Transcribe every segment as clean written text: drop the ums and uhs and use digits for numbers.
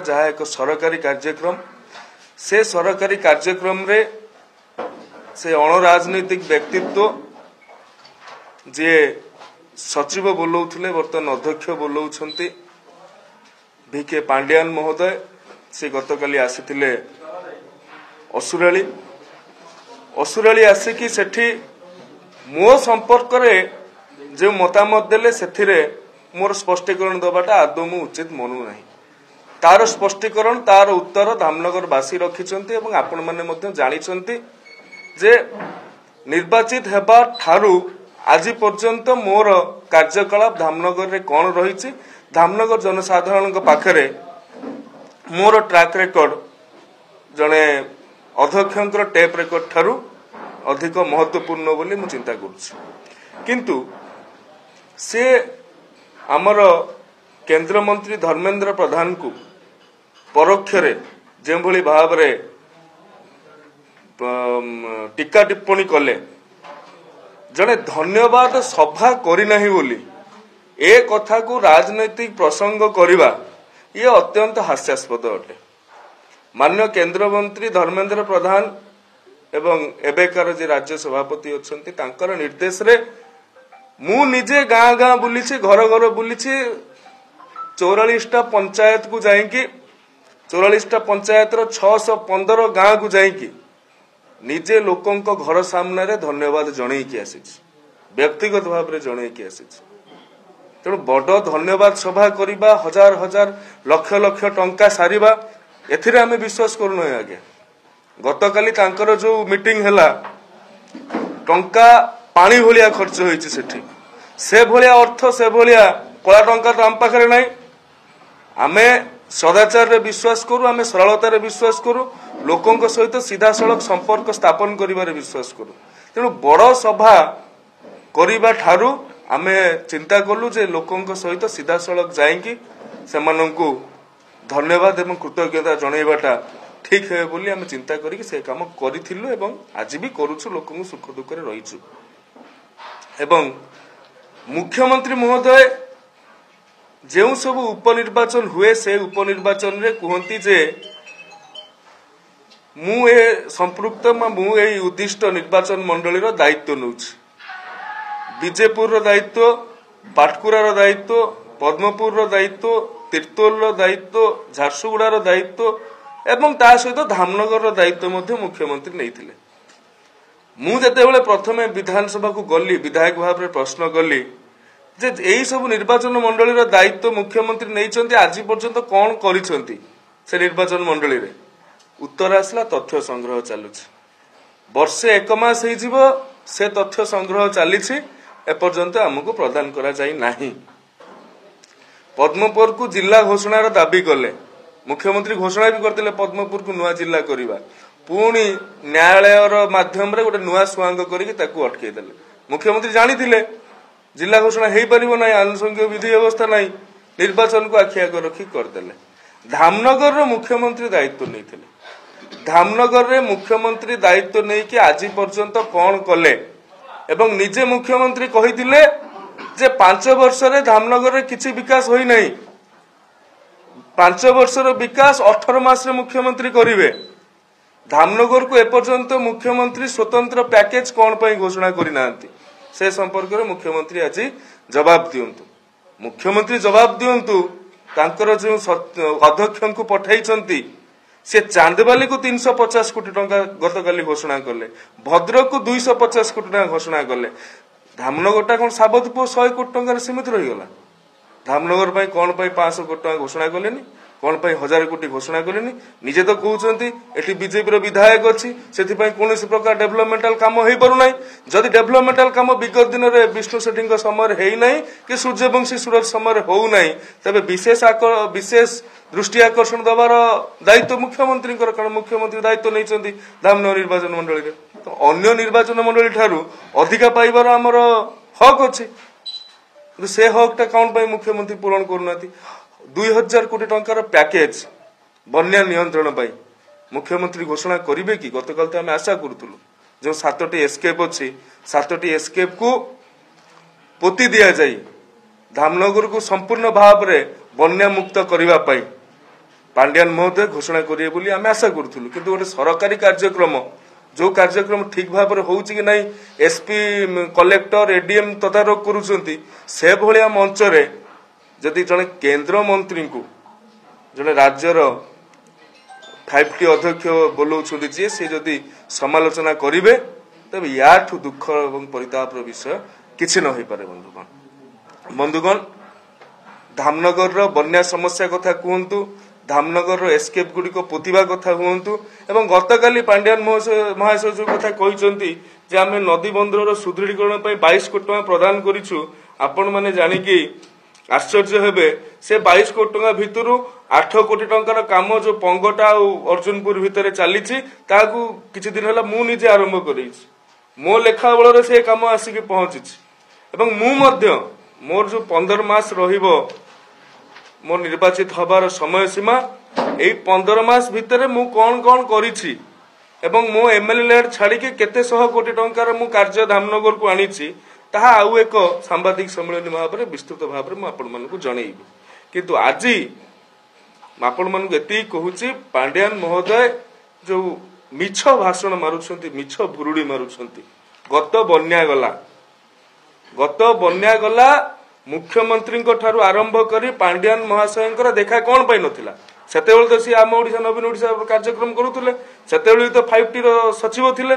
जहाँ एक सरकारी कार्यक्रम से सरकारी कार्यक्रम रे से अणराजनैतिक व्यक्तित्व जे सचिव बोलौथिले वर्तमान अध्यक्ष बोलौछंती VK पांड्यान महोदय से गतकाली आसीथिले असुराली आसिकी सेठी मो संपर्क रे जो मतामत देले सेथिरे मोर स्पष्टीकरण दबाटा आदौ मु उचित मनु नाही। तार स्पष्टीकरण तार उत्तर धामनगर बासी रखिछंती एवं आपण माने मध्य जानिछंती जे निर्वाचित हेबा ठारू आज पर्यंत मोर कार्यकलाप धामनगर रे कोन रहिछि, धामनगर जनसाधारण पाखरे मोर ट्रैक रेकर्ड जने अध्यक्षर टेप रेकर्ड ठारू अधिक महत्वपूर्ण बोली मु चिंता करुछि। किंतु से आमर केंद्र मंत्री धर्मेंद्र प्रधान को परोक्षरे जे भली भाव रे टीका टिप्पणी कले जने धन्यवाद सभा करिना ही बोली ए कथा को राजनैतिक प्रसंग करिबा ये अत्यंत हास्यास्पद अटे। माननीय केंद्र मंत्री धर्मेंद्र प्रधान एवं एबेकार जे राज्य सभापति अछंती तांकर निर्देश रे मु निजे गाँ गाँ बुली घर घर बुली 44टा पंचायत को जाइकी 44टा पंचायत 615 गाँ को जाइकी निजे लोकों को घर सामने रे धन्यवाद जनईकी आसी व्यक्तिगत भाव रे जनईकी आसी। तेणु बड़ धन्यवाद सभा करिबा हजार हजार लक्ष लक्ष टंका सारिबा एथिरे आमे विश्वास करूनु आगे। गतकाली तांकर जो मीटिंग हैला टंका पानी भलिया खर्च होईछि सेठी से भलिया अर्थ से भलिया कला टंका तो आम पाखरे नाही। आमे सदाचार रे विश्वास करू, आमे सरलता रे विश्वास करू, लोकों सहित सीधा सड़क संपर्क स्थापन करिबारे विश्वास करू। तेणु बड़ सभा करिबा ठारू आमे चिंता कलु जे लोकों सहित सीधा सड़क जाइकी सेमानंकु धन्यवाद एवं कृतज्ञता जनइबाटा ठीक है बोली आमे चिंता करी से काम करिथिलु एवं आज भी करूछु, लोकों सुख दुख रे रहिछु। एवं मुख्यमंत्री महोदय जो सब उपनिर्वाचन हुए से उपनिर्वाचन रे कहती जे मु ए संपृक्त मु ए उद्दिष्ट निर्वाचन मंडली रो दायित्व नउछि। विजयपुर रो दायित्व, पाटकुरा रो दायित्व, पद्मपुर रो दायित्व, तिर्तोल रो दायित्व, झारसुगुड़ा रो दायित्व एवं ता सहित धामनगर रो दायित्व मध्य मुख्यमंत्री नैथिले। मु जेतेबेले प्रथमे विधानसभा को गली विधायक भाव रे प्रश्न कली जे एई सब निर्वाचन मंडली रो दायित्व मुख्यमंत्री नैचंती आज पर्यंत कोन करिसंती से निर्वाचन मंडली रे, उत्तर आसला तथ्य संग्रह चालुछि। वर्षे 1 मास हे जीवो से तथ्य संग्रह चलीछि एपर्यंत हमको प्रदान करा जाई नाही। पद्मपुर को जिला घोषणा रो दाबी कले, मुख्यमंत्री घोषणा भी करते पद्मपुर को नुआ जिला करिबा, पुणी न्यायालय माध्यम रे गोटे नुआ सुआंग करिक ताकू अटके देले। मुख्यमंत्री जानी थिले जिला घोषणा हेई परिबो नै, आनुषंगिक विधि व्यवस्था नै, निर्वाचन को आखि आगे रखी करदेले। धामनगर रो मुख्यमंत्री दायित्व नै थिले, धामनगर रे मुख्यमंत्री दायित्व नै कि आज पर्यंत कोन कले एवं निजे मुख्यमंत्री कहिथिले जे 5 वर्ष रे धामनगर रे किछि विकास होई नै, 5 वर्ष रो विकास 18 मास रे मुख्यमंत्री करिवे। धामनगर को एपर्यंत मुख्यमंत्री स्वतंत्र पैकेज कोन पई घोषणा करि नांती से संपर्क रे मुख्यमंत्री आज जवाब दियंतु। मुख्यमंत्री जवाब दियंतु तांकर जो अध्यक्ष को पठाइछंती से चांदबाली को 350 कोटी टंका गतकाली घोषणा कले, भद्रक को 250 कोटी टंका घोषणा कले। धामनगरटा कोन साबतपुर 100 कोटी टंका सीमित रही गला। धामनगर पई कोन पई 500 कोटी टंका घोषणा कलेनी, कोन पई 1000 कोटी घोषणा कलेनी। निजे तो कहउचंती एठी बीजेपी रो विधायक अछि सेति पई कोनोसी प्रकार डेवलपमेंटल काम हेई परु नै। जदि डेवलपमेंटल काम विगत दिन रे विष्णु सेठी को समय हेई नै कि सूर्यवंशी सूरज समय होउ नै, तबे विशेष दृष्टि आकर्षण दबार दायित्व मुख्यमंत्री कारण मुख्यमंत्री दायित्व नैचंती धामनगर निर्वाचन मंडली रे। तो अन्य निर्वाचन मंडली ठारू अधिका पाइबार हमर हक अछि, से हकटा कौन पई मुख्यमंत्री पूरण करूनाती। 2000 कोटी टंकार पैकेज बन्या नियंत्रण पाई मुख्यमंत्री घोषणा करिवे कि गतकाल तो आम आशा करूथुलु जो 7टी एस्केप अच्छी 7टी एस्केप को पोती दिया जाई धामनगर को संपूर्ण भाव रे बन्या मुक्त करिवा पाई पांड्यान महोदय घोषणा करिए बोली आमे आशा करूथुलु किंतु गोटे सरकारी कार्यक्रम जो कार्यक्रम ठीक भाव में होउछि कि नहीं एसपी कलेक्टर एडीएम तदारख करूछंती से भलिया मंच रे जदि जने केंद्र मंत्री को जने राज्यर 5T अध्यक्ष बोलौछंती जे से जदि समालोचना करिवे तबे याठू दुख एवं परितापर विषय किछि न होई पारे बंधुगण धामनगर रो बन्या समस्या कथा कहंतु धामनगर रो एस्केप गुडी को पोतिबा कथा हुंतु एवं गतकाली पांड्यान महाशय जो कथा कहिसंती जे आमे नदी बंदर रो सुदृढीकरण पई 22 कोटी टका प्रदान करिछु आपण माने जानि कि आश्चर्य हेबे से 22 कोटी टका भितरु 8 कोटी टंकार काम जो पंगटा और अर्जुनपुर भितरे चलीछि ताकू किछि दिन हला मु निजे आरंभ करिछि मो लेखा बଳରେ से काम आसिक पहुंचिछि एवं मु मध्य मोर जो 15 मास रहिबो मोर निर्वाचित हबार समय सीमा एई 15 मास भितरे मु कोन कोन करिछि एवं मो एमएलए लेड छाडी के केते 100 कोटी टंकार मु कार्य धामनगर को आनिछि ताहा आउ एक सांबादिक सम्मेलन भाव में विस्तृत भाव में आपण मानकु जणैबी किंतु आजि आपण मानकु एति कहूछि पांड्यान महोदय जो मिछ भाषण मारुछंती मिछ भुरुडी मारुछंती गत बन्या गला मुख्यमंत्री ठारू आरंभ करी पांड्यान महाशय देखा कौन पाई नथिला सेतेबेले तो सी आम ओडिशा नवीन ओडिशा कार्यक्रम करूथुले सेतेबेले तो 5T रो सचिव थिले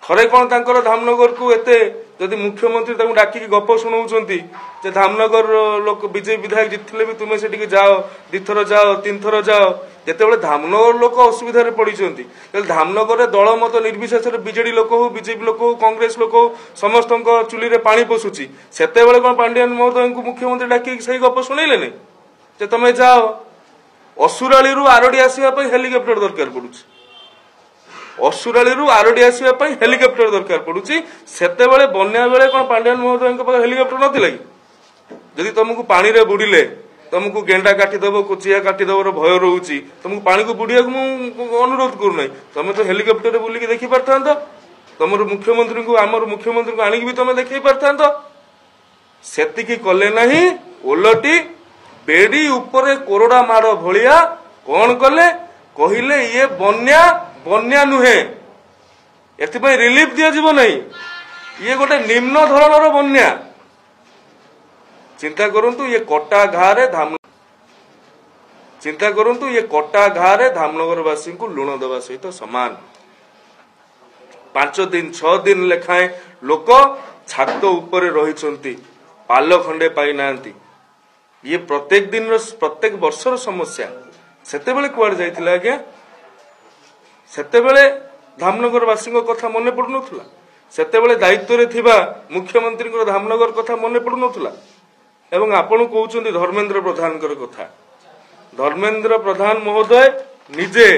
थरे कौन तांकर धामनगर को एते जदि मुख्यमंत्री ताकू डाकी गप सुनाउछंती जे धामनगर लोक बीजेपी विधायक जितले भी तुमे सेठी जाओ दिथर जाओ तीन थर जाओ जेतेबेले धामनगर लोक असुविधा रे पड़िछंती धामनगर रे दल मत निर्विशेष रे बीजेडी लोक हो बीजेपी लोक हो कांग्रेस लोक हो समस्तक चुली रे पानी पसुची सेतेबेले कोन पांड्यान महोदय को मुख्यमंत्री डाकी सही गप सुनैले नै जे तमे जाओ असुराली रु आरडी आसीबा पई हेलिकॉप्टर दरकार पडुची असुराली रु आरडी आसीबा पई हेलिकॉप्टर दरकार पडुची सेतेबेले बन्या बेले कोन पांड्यान महोदय को हेलिकॉप्टर नथिला कि जदि तुमको पानी रे बुडीले तुमको गेंडा काटी दबो कुचिया काटी दबो भय रहउची तुमको पानी को बुडिया को अनुरोध करू नै तमे तो हेलिकॉप्टर रे बुली के देखि परथांत तमर मुख्यमंत्री को आमर मुख्यमंत्री को आनी भी तमे देखि परथांत सेति की कले नाही ओलटी बेडी ऊपर कोरोडा माड़ भलिया कोन कले कहिले ये बन्या नुहे एथि रिलीफ दिया जीव नहीं ये गोटे निम्न धरणर बन्या चिंता करंतु ये कटा घारे धामनगरवासी को लुण देवा सहित सामान 5 दिन 6 दिन लेखाएं लोक छात ऊपर रही पाल खंडे पाई नांती ये प्रत्येक दिन प्रत्येक वर्षर समस्या सेतेबेले कुआडे जाइथिला आज्ञा सेतेबेले धामनगरवासी कथा मने पडुनथुला सेतेबेले दायित्व रे थिबा मुख्यमंत्री धामनगर कथा मने पडुनथुला एवं आपण कहउछन्ती धर्मेंद्र प्रधान कथा धर्मेंद्र प्रधान महोदय निजे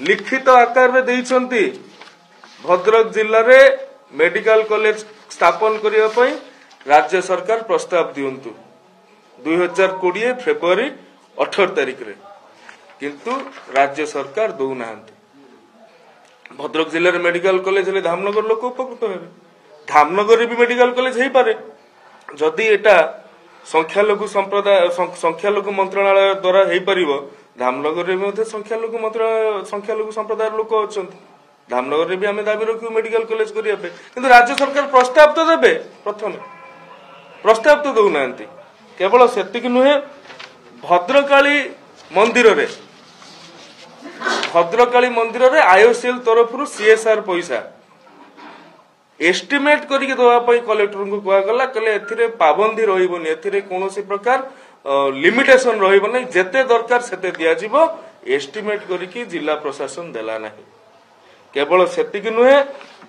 लिखित आकार रे देइछन्ती भद्रक जिल्ला रे मेडिकल कॉलेज स्थापन करिया पई राज्य सरकार प्रस्ताव दियंतु 2020 फेब्रुआरी 18 तारिख रे किंतु राज्य सरकार दौ नाहंती भद्रक जिल्ला रे मेडिकल कॉलेज ले धामनगर लोक उपकृत हेबे धामनगर रे भी मेडिकल कॉलेज हेई पारे जदि एटा संख्यालघु संप्रदाय संख्यालघु मंत्रालय द्वारा हेई परिबो धामनगर रे मध्ये संख्यालघु संप्रदाय लोक अछंती धामनगर रे भी आमे दाबी रखियो मेडिकल कॉलेज करिया पे किंतु राज्य सरकार प्रस्ताव तो देबे प्रथम प्रस्ताव तो दौ नाहंती केवल सेतिक नुहे भद्रकाली मंदिर रे आईओसीएल तरफ सीएसआर पैसा एस्टिमेट करके दवा पई कलेक्टर को कुआ गला कले एथिरे पाबंदी रहिबोनी एथिरे कोनोसी प्रकार लिमिटेशन रहिबो नै जेते दरकार सेते दिया जिवो एस्टिमेट करके जिला प्रशासन देला नाही केवल सेतिक नुहे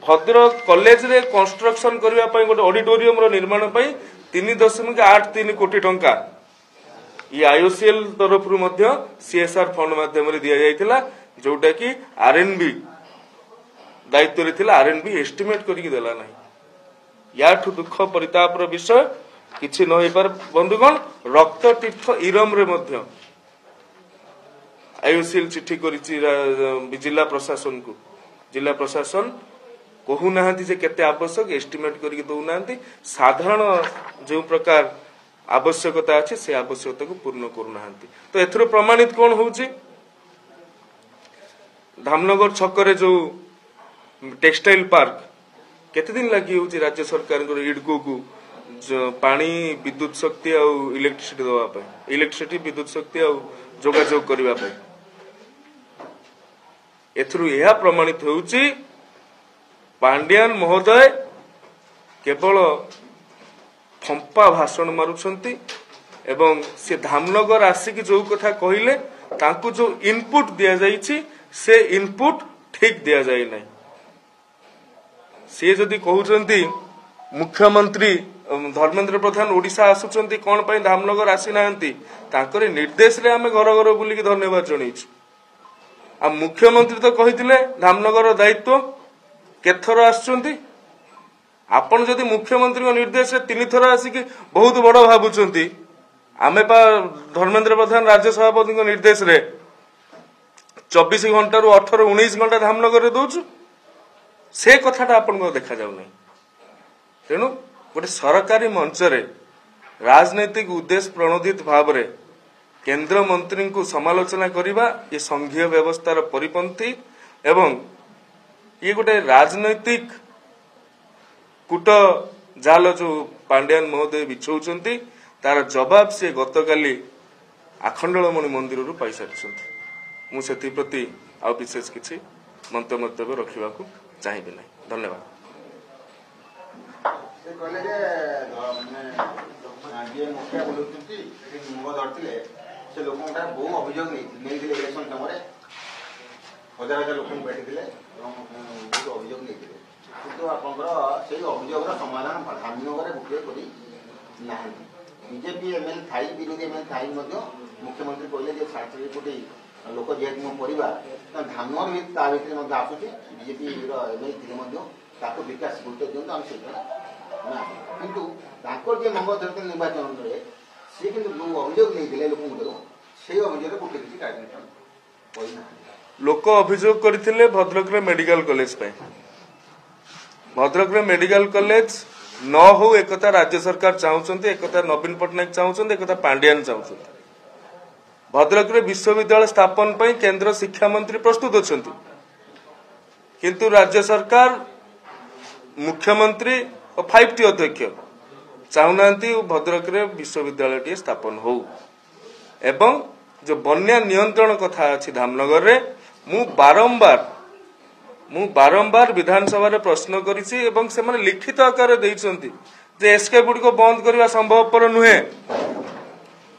भद्रक कॉलेज रे कंस्ट्रक्शन करबा पई गोटे ऑडिटोरियम रो निर्माण पई 3.83 कोटी टंका ये आईओसीएल तरफ सीएसआर फंड माध्यम दिया जाइथिला जोटा कि आरएनबी दायित्व रे थिला आरएनबी एस्टिमेट करके देला नाही याठू दुख परितापर विषय किछि न होई पर बंधुगण रक्त तीर्थ इरम रे मध्य आईओसीएल चिट्ठी करिछि जिला प्रशासन कहू नाहंती जे केते आवश्यक एस्टिमेट करके दउ नाहंती साधारण जो प्रकार आवश्यकता अच्छे से आवश्यकता को पूर्ण करना। तो एथर प्रमाणित कौन हो धामनगर छक जो टेक्सटाइल पार्क केते दिन लगी हो राज्य सरकार इडको को पानी विद्युत शक्ति आ इलेक्ट्रिसिटी दवा इलेक्ट्रिसिटी विद्युत शक्ति आ जोगाजोग करने एथरु यह प्रमाणित होउची पांड्यान महोदय केवल फंपा भाषण मारुछंती एवं से धामनगर आसिक जो कथा कहले तांकु जो इनपुट दिया जाइछि से इनपुट ठीक दिया जाय नै। से जदि कहउचंती मुख्यमंत्री धर्मेंद्र प्रधान ओडिशा आसुचंती कोन पई धामनगर आसी नांती तांकरे निर्देश रे आमे घर घर बुली धन्यवाद जणैछु। आ मुख्यमंत्री तो कहिथिले धामनगर दायित्व केथर आसुचंती आपण जदि मुख्यमंत्री निर्देश से 3 थर आसिक बहुत बड़ भाबुचंती आमे पा धर्मेंद्र प्रधान राज्य सभापति निर्देश रे 24 घंटा रु 18-19 घंटा धामनगर रे दउछु से कथाटा आपण को देखा जाउ नै। तेणु गोटे सरकारी मंच रे राजनैतिक उद्देश्य प्रणोदित भाव रे केंद्र मंत्री को समालोचना करवा ये संघीय व्यवस्थार परिपंथी एवं ये गोटे राजनैतिक कूट जाल जो पांड्यान महोदय बिछौचंती तार जवाब से गतकाली आखंडलमणि मंदिर रु पाई सारिछंती। मु सेति प्रति आ विशेष किछि मंतव्य रखिबा को चाहिबे नै। धन्यवाद। से कहले जे ये मुखिया बोलुचंती मुंह धरतिले से लोकटा बहु अभियोग नहीं इलेक्शन समय हजार हजार लोक बैठिले बहुत अभियोग नहीं किंतु आपंकर से अभियोग समाधान धामनगर गोटे करना बीजेपी एमएल थाई विरोधी एमएल थाई मुख्यमंत्री कहले 60 कोटी लोक जेहेतु मो परिवार धामनगर भी ता भीतर आसूसी बीजेपी एमएल थे विकास गुरुत्व दिखाते आम से किंतु जे मंगल धरते निर्वाचन में सी कि अभियोग नहीं लोक से अभियोग गोटे किसी कार्य लोक अभियोग करथिले भद्रक रे मेडिकल कॉलेज पे भद्रक रे मेडिकल कॉलेज न हो एकता राज्य सरकार चाहूचंती एकता नवीन पटनायक चाहूचंती एकता पांड्यान चाहूचंती भद्रक रे विश्वविद्यालय स्थापन पई केंद्र शिक्षा मंत्री प्रस्तुत अछंती किंतु राज्य सरकार मुख्यमंत्री और 5T अध्यक्ष चाहूनांती भद्रक रे विश्वविद्यालय टी स्थापन हो एवं जो बन्या नियंत्रण कथा अछि धामनगर रे मु बारंबार विधानसभा रे प्रश्न करिछि एवं से माने लिखित आकार देइछंती जे एस्केप गुडी को बंद करबा संभवपर नुहे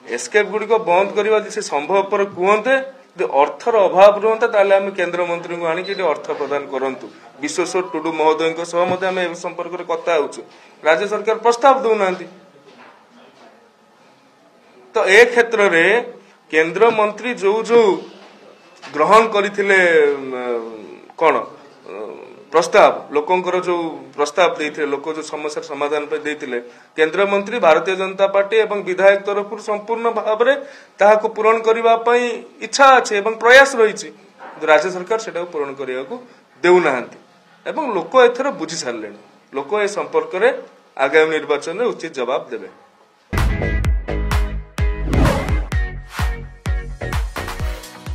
एस्केप गुडी को बंद करबा जे संभवपर कुहंते जे अर्थर अभाव रहंता ताले हम केंद्र मंत्री को आनी कि अर्थ प्रदान करंतु विश्वेश्वर टुडू महोदय को सह मते हम ए संपर्क रे कथा होछु राज्य सरकार प्रस्ताव दउनांती। तो ए क्षेत्र रे केंद्र मंत्री जो जो ग्रहण करथिले कोन प्रस्ताव लोकंकर जो प्रस्ताव देथिले लोक जो समस्या समाधान पे देथिले केंद्र मंत्री भारतीय जनता पार्टी एवं विधायक तरफ संपूर्ण भाव रे ताहा को पूर्ण करबा पई इच्छा अछि एवं प्रयास रहिछि राज्य सरकार सेटा को पूर्ण करिया को देउ नाहंती एवं लोक एथर बुझी सारलेन लोक ए संपर्क रे आगामी निर्वाचन रे उचित जवाब देबे।